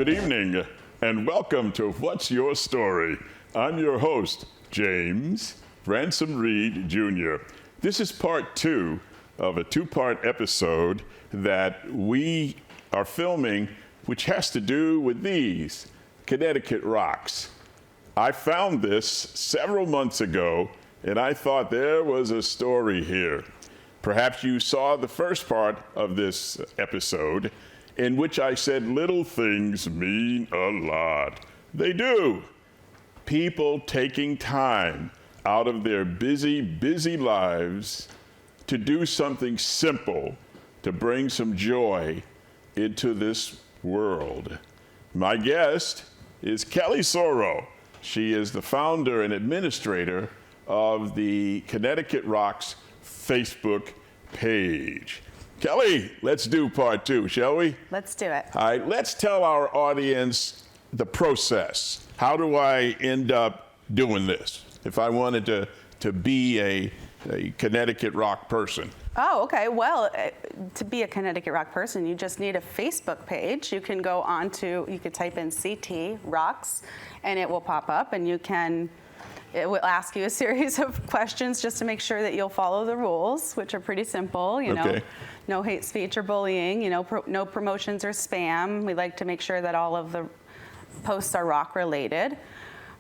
Good evening, and welcome to What's Your Story? I'm your host, James Ransom Reed Jr. This is part 2 of a 2-part episode that we are filming, which has to do with these Connecticut rocks. I found this several months ago, and I thought there was a story here. Perhaps you saw the first part of this episode, in which I said little things mean a lot. They do. People taking time out of their busy, busy lives to do something simple to bring some joy into this world. My guest is Kelly Soro. She is the founder and administrator of the Connecticut Rocks Facebook page. Kelly, let's do part 2, shall we? Let's do it. All right, let's tell our audience the process. How do I end up doing this if I wanted to be a Connecticut rock person? Oh, okay. Well, to be a Connecticut rock person, you just need a Facebook page. You can go on to, you could type in CT Rocks, and it will pop up, and it will ask you a series of questions just to make sure that you'll follow the rules, which are pretty simple, you know. No hate speech or bullying, you know, no promotions or spam. We like to make sure that all of the posts are rock related.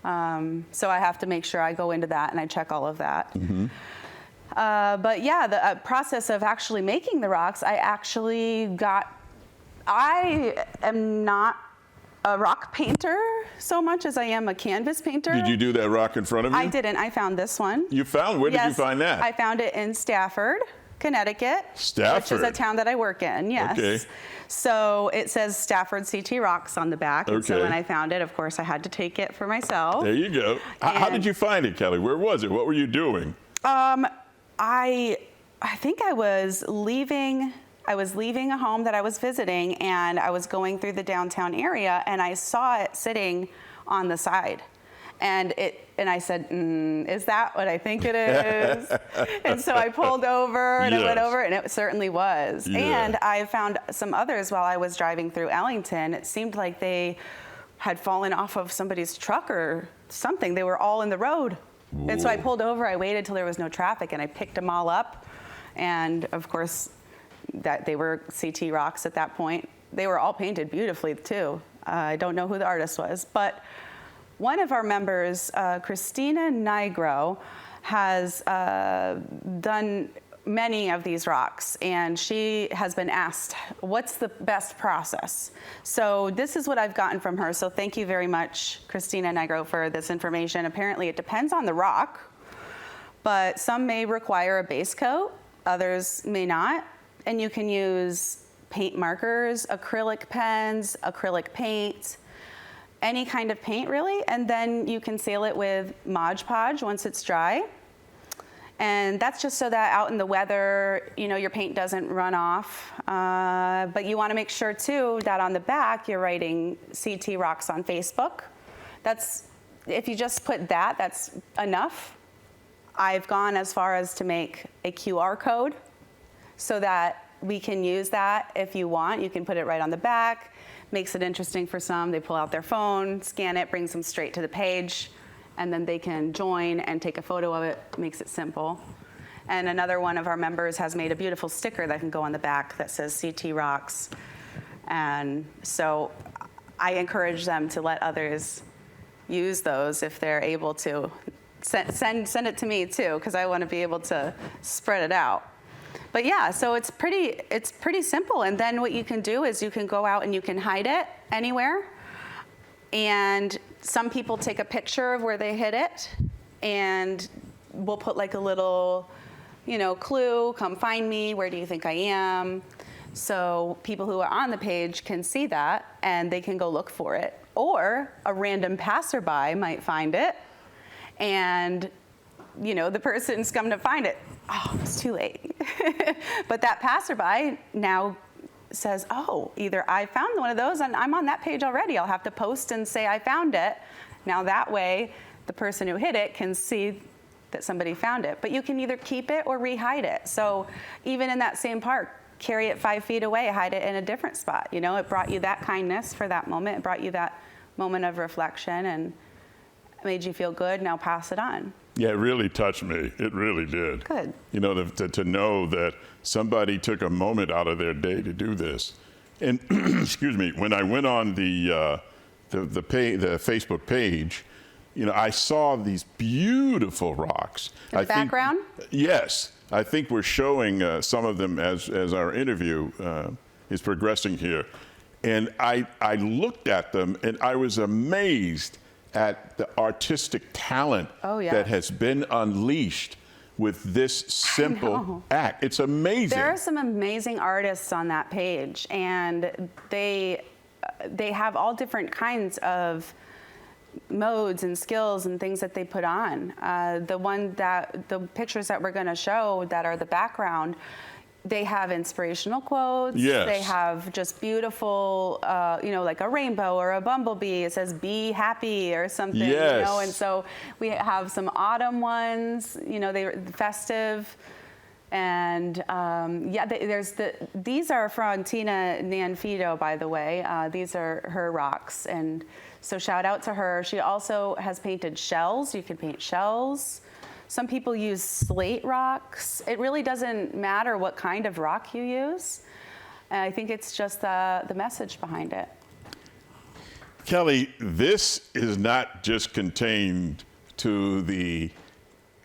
So I have to make sure I go into that and I check all of that. Mm-hmm. But yeah, the process of actually making the rocks, I am not a rock painter so much as I am a canvas painter. Did you do that rock in front of you? I didn't. I found this one. You found? Where did you find that? I found it in Stafford, Connecticut. Stafford? Which is a town that I work in, yes. Okay. So it says Stafford CT Rocks on the back. Okay. And so when I found it, of course, I had to take it for myself. There you go. How did you find it, Kelly? Where was it? What were you doing? I think I was leaving a home that I was visiting, and I was going through the downtown area, and I saw it sitting on the side. And I said, is that what I think it is? And so I pulled over and I went over, and it certainly was. Yeah. And I found some others while I was driving through Ellington. It seemed like they had fallen off of somebody's truck or something. They were all in the road. Whoa. And so I pulled over, I waited till there was no traffic, and I picked them all up. And of course, that they were CT Rocks at that point. They were all painted beautifully too. I don't know who the artist was, but one of our members, Christina Nigro, has done many of these rocks, and she has been asked, what's the best process? So this is what I've gotten from her. So thank you very much, Christina Nigro, for this information. Apparently it depends on the rock, but some may require a base coat, others may not. And you can use paint markers, acrylic pens, acrylic paint, any kind of paint really, and then you can seal it with Mod Podge once it's dry. And that's just so that out in the weather, you know, your paint doesn't run off. But you want to make sure too that on the back you're writing CT Rocks on Facebook. If you just put that, that's enough. I've gone as far as to make a QR code so that we can use that if you want. You can put it right on the back. Makes it interesting for some. They pull out their phone, scan it, brings them straight to the page, and then they can join and take a photo of it. Makes it simple. And another one of our members has made a beautiful sticker that can go on the back that says CT Rocks. And so I encourage them to let others use those if they're able to. Send it to me too, because I want to be able to spread it out. But yeah, so it's pretty simple. And then what you can do is you can go out and you can hide it anywhere. And some people take a picture of where they hid it, and we'll put like a little, clue, come find me, where do you think I am? So people who are on the page can see that and they can go look for it. Or a random passerby might find it, and the person's come to find it. Oh, it's too late. But that passerby now says, oh, either I found one of those and I'm on that page already. I'll have to post and say I found it. Now that way, the person who hid it can see that somebody found it. But you can either keep it or re-hide it. So even in that same park, carry it 5 feet away, hide it in a different spot. You know, it brought you that kindness for that moment. It brought you that moment of reflection and made you feel good. Now pass it on. Yeah, it really touched me. It really did. Good. You know, to know that somebody took a moment out of their day to do this. And excuse me, when I went on the Facebook page, you know, I saw these beautiful rocks. In the background? Yes. I think we're showing some of them as our interview is progressing here. And I looked at them and I was amazed at the artistic talent that has been unleashed with this simple act. It's amazing. There are some amazing artists on that page, and they have all different kinds of modes and skills and things that they put on. The pictures that we're going to show that are the background, they have inspirational quotes. Yes. They have just beautiful, you know, like a rainbow or a bumblebee. It says "Be happy" or something. Yes. You know, and so we have some autumn ones. You know, they're festive. And these are from Tina Nanfido, by the way. These are her rocks, and so shout out to her. She also has painted shells. You can paint shells. Some people use slate rocks. It really doesn't matter what kind of rock you use. And I think it's just the message behind it. Kelly, this is not just contained to the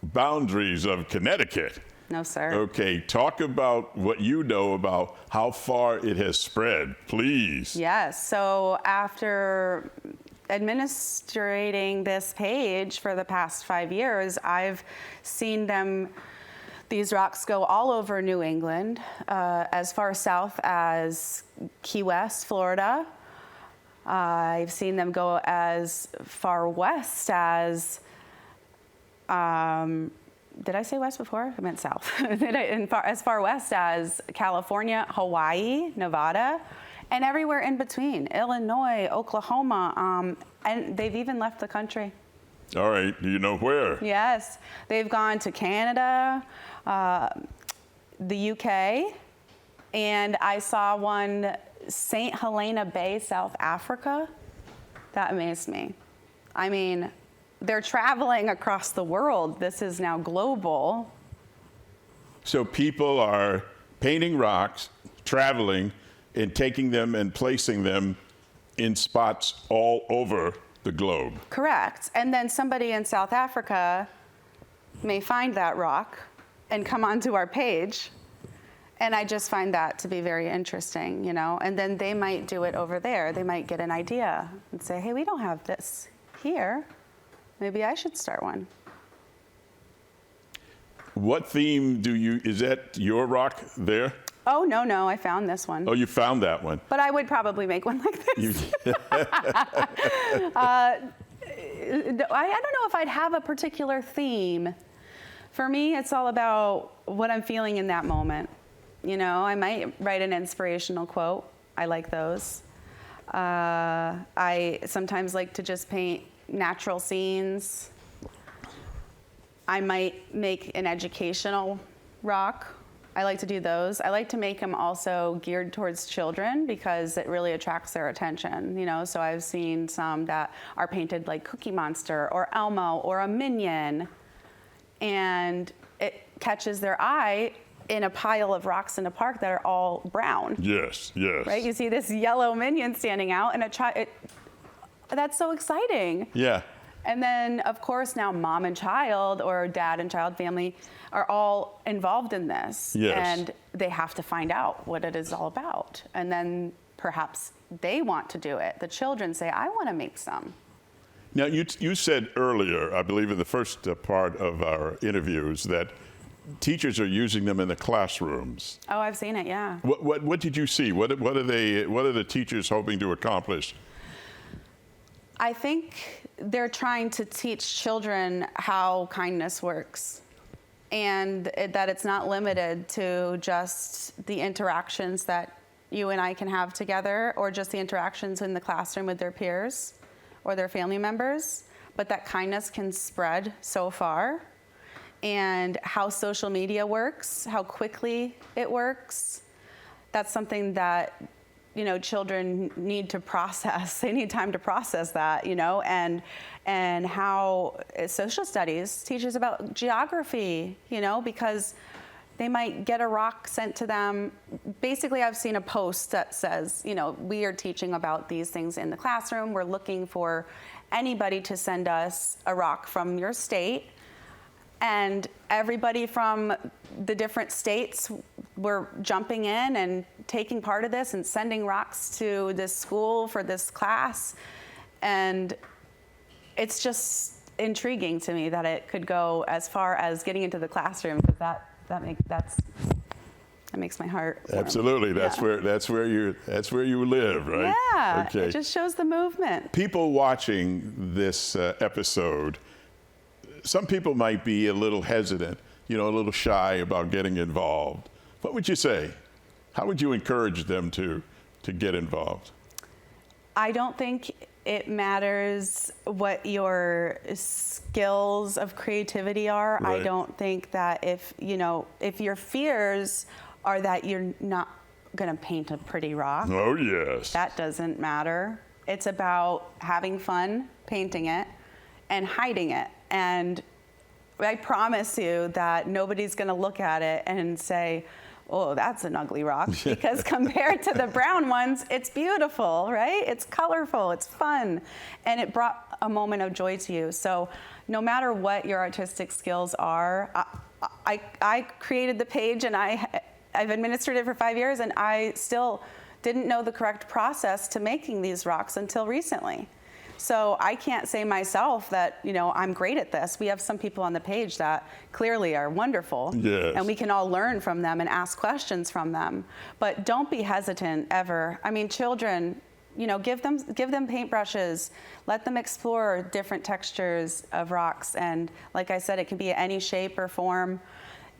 boundaries of Connecticut. No, sir. Okay, talk about what you know about how far it has spread, please. Yes, so after administrating this page for the past 5 years, I've seen these rocks go all over New England, as far south as Key West, Florida. I've seen them go as far west as, did I say west before? I meant south. As far west as California, Hawaii, Nevada, and everywhere in between, Illinois, Oklahoma, and they've even left the country. All right, do you know where? Yes, they've gone to Canada, the UK, and I saw one, St. Helena Bay, South Africa. That amazed me. I mean, they're traveling across the world. This is now global. So people are painting rocks, traveling, and taking them and placing them in spots all over the globe. Correct. And then somebody in South Africa may find that rock and come onto our page. And I just find that to be very interesting, you know. And then they might do it over there. They might get an idea and say, hey, we don't have this here. Maybe I should start one. What theme is that your rock there? Oh, no, I found this one. Oh, you found that one. But I would probably make one like this. I don't know if I'd have a particular theme. For me, it's all about what I'm feeling in that moment. You know, I might write an inspirational quote. I like those. I sometimes like to just paint natural scenes. I might make an educational rock. I like to do those. I like to make them also geared towards children because it really attracts their attention, you know. So I've seen some that are painted like Cookie Monster or Elmo or a Minion, and it catches their eye in a pile of rocks in a park that are all brown. Yes, yes. Right? You see this yellow Minion standing out, and that's so exciting. Yeah. And then, of course, now mom and child or dad and child family are all involved in this. Yes. And they have to find out what it is all about. And then perhaps they want to do it. The children say, I want to make some. Now, you said earlier, I believe in the first part of our interviews, that teachers are using them in the classrooms. Oh, I've seen it, yeah. What did you see? What are the teachers hoping to accomplish? I think they're trying to teach children how kindness works, and that it's not limited to just the interactions that you and I can have together, or just the interactions in the classroom with their peers or their family members, but that kindness can spread so far, and how social media works, how quickly it works, that's something that, children need to process. They need time to process that, and how social studies teaches about geography, because they might get a rock sent to them. Basically, I've seen a post that says, we are teaching about these things in the classroom. We're looking for anybody to send us a rock from your state. And everybody from the different states were jumping in and taking part of this and sending rocks to this school for this class. And it's just intriguing to me that it could go as far as getting into the classroom, because that makes my heart warm. Absolutely. That's where you live, right? Yeah. Okay. It just shows the movement. People watching this episode, some people might be a little hesitant, a little shy about getting involved. What would you say? How would you encourage them to get involved? I don't think it matters what your skills of creativity are. Right. I don't think that if your fears are that you're not going to paint a pretty rock. Oh, yes. That doesn't matter. It's about having fun painting it and hiding it. And I promise you that nobody's going to look at it and say, oh, that's an ugly rock, because compared to the brown ones, it's beautiful, right? It's colorful, it's fun, and it brought a moment of joy to you. So no matter what your artistic skills are, I created the page, and I've administered it for 5 years, and I still didn't know the correct process to making these rocks until recently. So I can't say myself that, I'm great at this. We have some people on the page that clearly are wonderful. Yes. And we can all learn from them and ask questions from them. But don't be hesitant ever. I mean, children, give them paintbrushes. Let them explore different textures of rocks. And like I said, it can be any shape or form.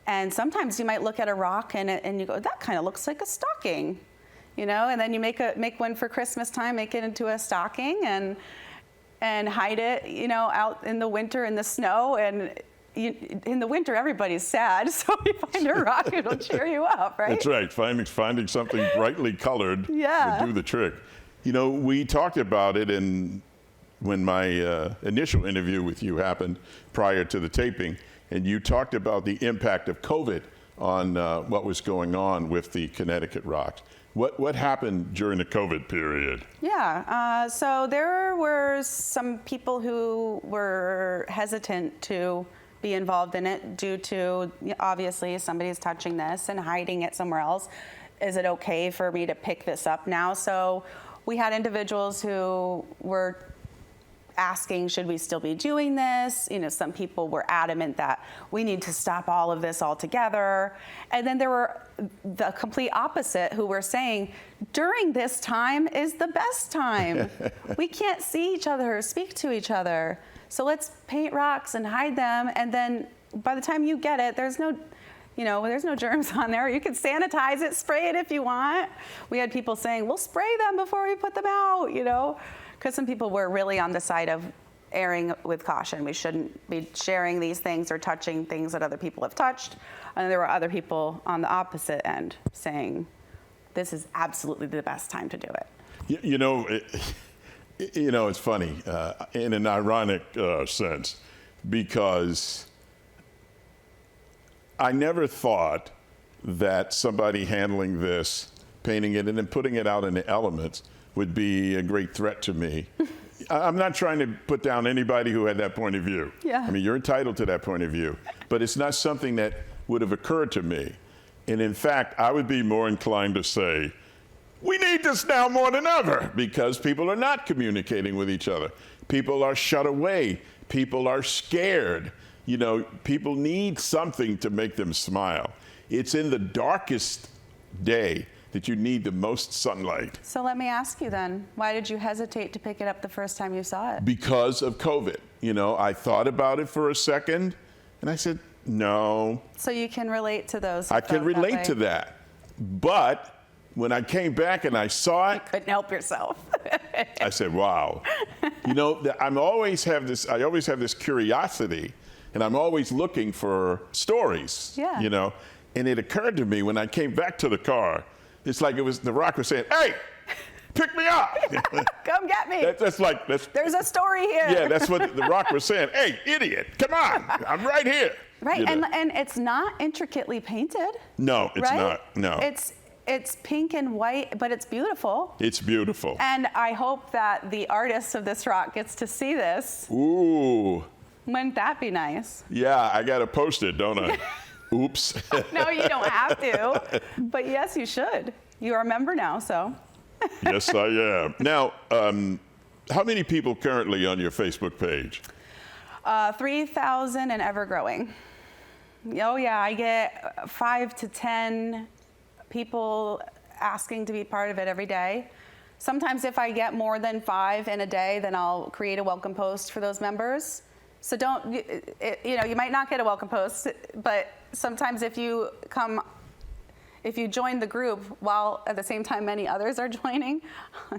And sometimes you might look at a rock and you go, that kind of looks like a stocking, and then you make one for Christmas time, make it into a stocking, and hide it, out in the winter in the snow. And in the winter, everybody's sad. So if you find a rock, it'll cheer you up, right? That's right. Finding something brightly colored would do the trick. We talked about it when my initial interview with you happened prior to the taping, and you talked about the impact of COVID on what was going on with the Connecticut rocks. What happened during the COVID period? Yeah, so there were some people who were hesitant to be involved in it due to, obviously, somebody's touching this and hiding it somewhere else. Is it okay for me to pick this up now? So we had individuals who were asking, should we still be doing this? Some people were adamant that we need to stop all of this altogether. And then there were the complete opposite who were saying, during this time is the best time. We can't see each other or speak to each other. So let's paint rocks and hide them. And then by the time you get it, there's no germs on there. You can sanitize it, spray it if you want. We had people saying, we'll spray them before we put them out, because some people were really on the side of erring with caution. We shouldn't be sharing these things or touching things that other people have touched. And there were other people on the opposite end saying, this is absolutely the best time to do it. It's funny in an ironic sense, because I never thought that somebody handling this, painting it, and then putting it out in the elements would be a great threat to me. I'm not trying to put down anybody who had that point of view. Yeah. I mean, you're entitled to that point of view, but it's not something that would have occurred to me. And in fact, I would be more inclined to say, we need this now more than ever, because people are not communicating with each other. People are shut away. People are scared. People need something to make them smile. It's in the darkest day that you need the most sunlight. So let me ask you then, why did you hesitate to pick it up the first time you saw it? Because of COVID. I thought about it for a second, and I said, no. So you can relate to those. I can relate to that. But when I came back and I saw it, you couldn't help yourself. I said, wow. I always have this curiosity, and I'm always looking for stories. Yeah. And it occurred to me when I came back to the car, It's like it was the rock was saying, "Hey, pick me up." Come get me. There's a story here. Yeah, that's what the rock was saying. "Hey, idiot, come on, I'm right here." Right, You know? and it's not intricately painted. No, it's right? not. No. It's pink and white, but it's beautiful. It's beautiful. And I hope that the artist of this rock gets to see this. Ooh. Wouldn't that be nice? Yeah, I got to post it, don't I? Oops. No, you don't have to. But yes, you should. You're a member now, so. Yes, I am. Now, how many people currently on your Facebook page? 3,000 and ever growing. Oh yeah, I get 5 to 10 people asking to be part of it every day. Sometimes if I get more than 5 in a day, then I'll create a welcome post for those members. So you might not get a welcome post, but sometimes if you join the group while at the same time many others are joining,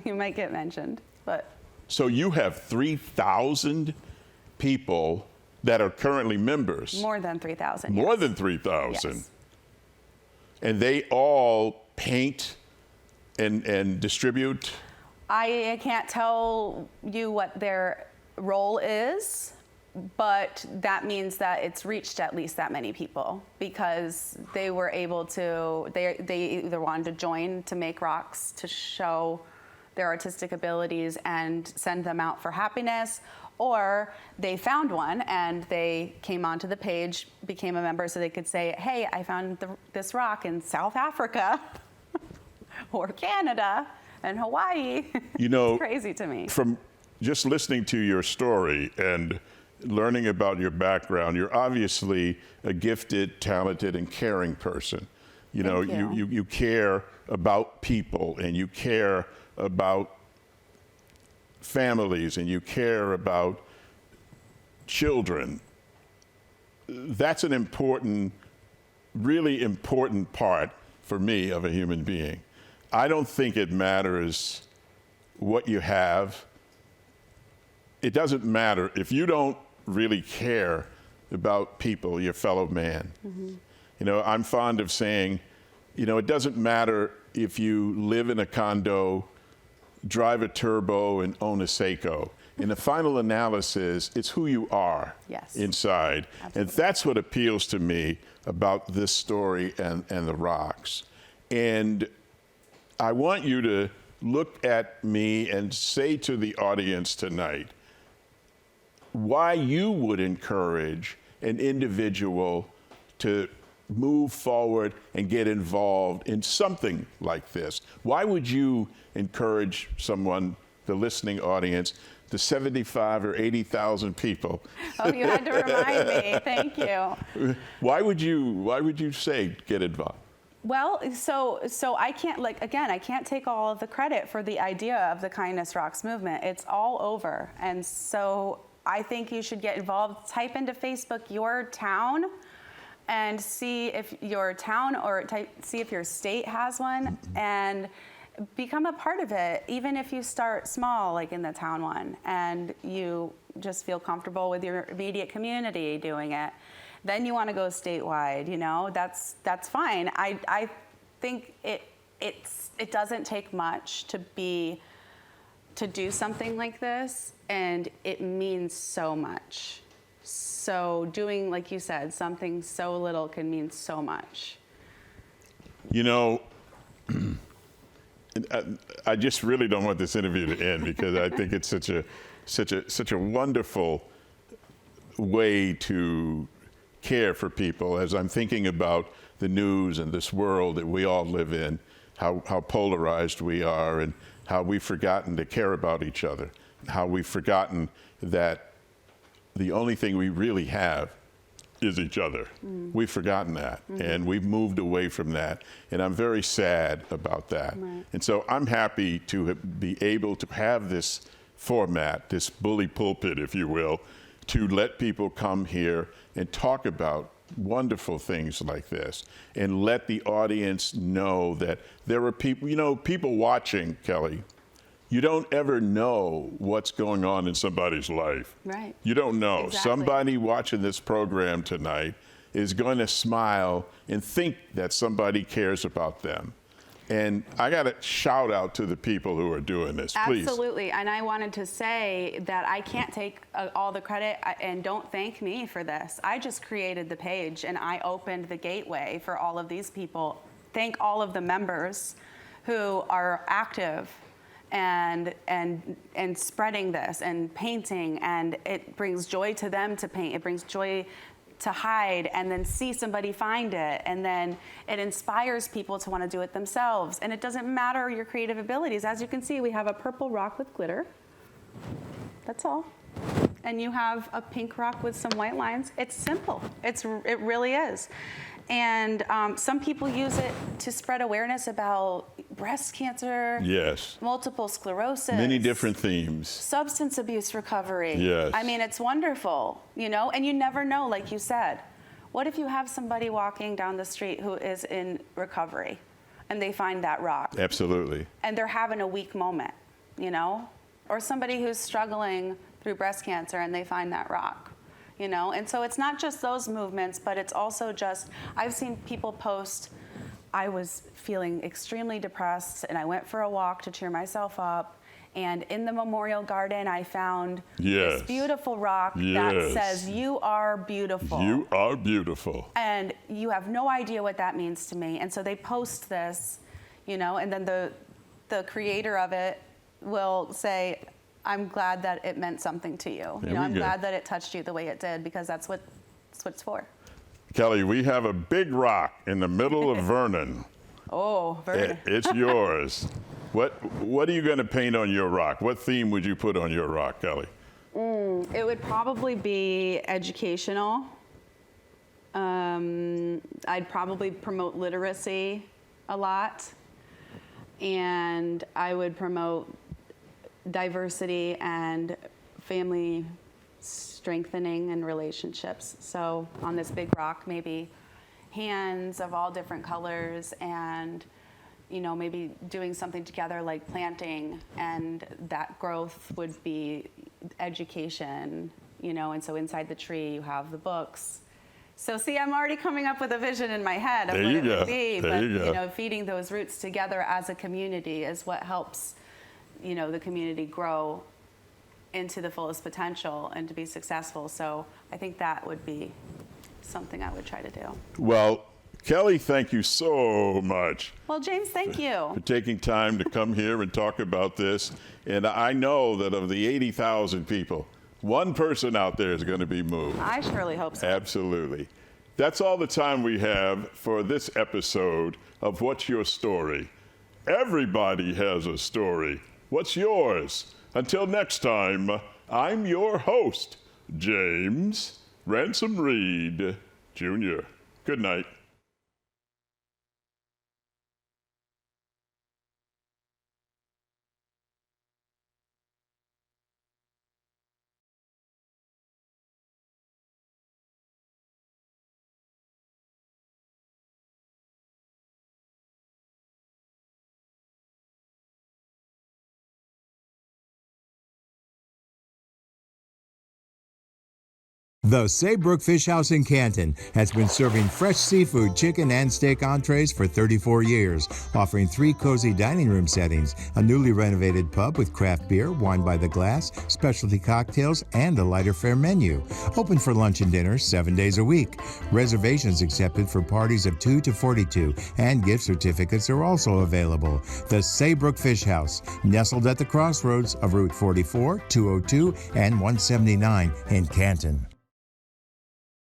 you might get mentioned. But So you have 3,000 people that are currently members. more than 3,000. More yes. than 3,000. Yes. And they all paint and distribute? I can't tell you what their role is, but that means that it's reached at least that many people because they were able to, they either wanted to join to make rocks to show their artistic abilities and send them out for happiness, or they found one and they came onto the page, became a member so they could say, hey, I found this rock in South Africa or Canada and Hawaii. You know, it's crazy to me. From just listening to your story and learning about your background, you're obviously a gifted, talented, and caring person. You know, you care about people and you care about families and you care about children. That's an important, really important part for me of a human being. I don't think it matters what you have. It doesn't matter if you don't really care about people, your fellow man. Mm-hmm. You know, I'm fond of saying, you know, it doesn't matter if you live in a condo, drive a turbo, and own a Seiko. In the final analysis, it's who you are inside. Absolutely. And that's what appeals to me about this story and the rocks. And I want you to look at me and say to the audience tonight why you would encourage an individual to move forward and get involved in something like this. Why would you encourage someone, the listening audience, the 75 or 80,000 people? Oh, you had to remind me. Thank you. Why would you say get involved? Well, so I can't, I can't take all of the credit for the idea of the Kindness Rocks movement. It's all over. And so I think you should get involved. Type into Facebook your town and see if your town see if your state has one and become a part of it, even if you start small, like in the town one, and you just feel comfortable with your immediate community doing it. Then you want to go statewide, you know, that's fine. I think it doesn't take much to do something like this, and it means so much. So doing, like you said, something so little can mean so much. You know, I just really don't want this interview to end because I think it's such a wonderful way to care for people as I'm thinking about the news and this world that we all live in, how polarized we are and how we've forgotten to care about each other, how we've forgotten that the only thing we really have is each other. We've forgotten that, and we've moved away from that, and I'm very sad about that. Right. And so I'm happy to be able to have this format, this bully pulpit, if you will, to let people come here and talk about wonderful things like this, and let the audience know that there are people, you know, people watching, Kelly. You don't ever know what's going on in somebody's life. Right. You don't know. Exactly. Somebody watching this program tonight is going to smile and think that somebody cares about them. And I got to shout out to the people who are doing this, please. Absolutely. And I wanted to say that I can't take all the credit, and don't thank me for this. I just created the page and I opened the gateway for all of these people. Thank all of the members who are active and spreading this and painting, and it brings joy to them to paint. It brings joy to hide and then see somebody find it, and then it inspires people to want to do it themselves. And it doesn't matter your creative abilities. As you can see, we have a purple rock with glitter. That's all. And you have a pink rock with some white lines. It's simple. It really is. And some people use it to spread awareness about breast cancer, yes, multiple sclerosis, many different themes, substance abuse recovery. Yes. I mean, it's wonderful, you know, and you never know, like you said. What if you have somebody walking down the street who is in recovery and they find that rock? Absolutely. And they're having a weak moment, you know? Or somebody who's struggling through breast cancer and they find that rock. You know, and so it's not just those movements, but it's also just, I've seen people post, I was feeling extremely depressed and I went for a walk to cheer myself up. And in the memorial garden, I found this beautiful rock that says, "You are beautiful. You are beautiful." And you have no idea what that means to me. And so they post this, you know, and then the creator of it will say, "I'm glad that it meant something to you. You know, I'm glad that it touched you the way it did, because that's what it's for." Kelly, we have a big rock in the middle of Vernon. Oh, Vernon. It's yours. What are you going to paint on your rock? What theme would you put on your rock, Kelly? It would probably be educational. I'd probably promote literacy a lot. And I would promote diversity and family strengthening and relationships. So on this big rock, maybe hands of all different colors, and you know, maybe doing something together like planting, and that growth would be education, you know, and so inside the tree you have the books. So see, I'm already coming up with a vision in my head of what it would be, but you know, feeding those roots together as a community is what helps, you know, the community grow into the fullest potential and to be successful. So I think that would be something I would try to do. Well, Kelly, thank you so much. Well, James, thank you for taking time to come here and talk about this. And I know that of the 80,000 people, one person out there is going to be moved. I surely hope so. Absolutely. That's all the time we have for this episode of What's Your Story? Everybody has a story. What's yours? Until next time, I'm your host, James Ransom Reed, Jr. Good night. The Saybrook Fish House in Canton has been serving fresh seafood, chicken, and steak entrees for 34 years, offering 3 cozy dining room settings, a newly renovated pub with craft beer, wine by the glass, specialty cocktails, and a lighter fare menu. Open for lunch and dinner 7 days a week. Reservations accepted for parties of 2 to 42, and gift certificates are also available. The Saybrook Fish House, nestled at the crossroads of Route 44, 202, and 179 in Canton.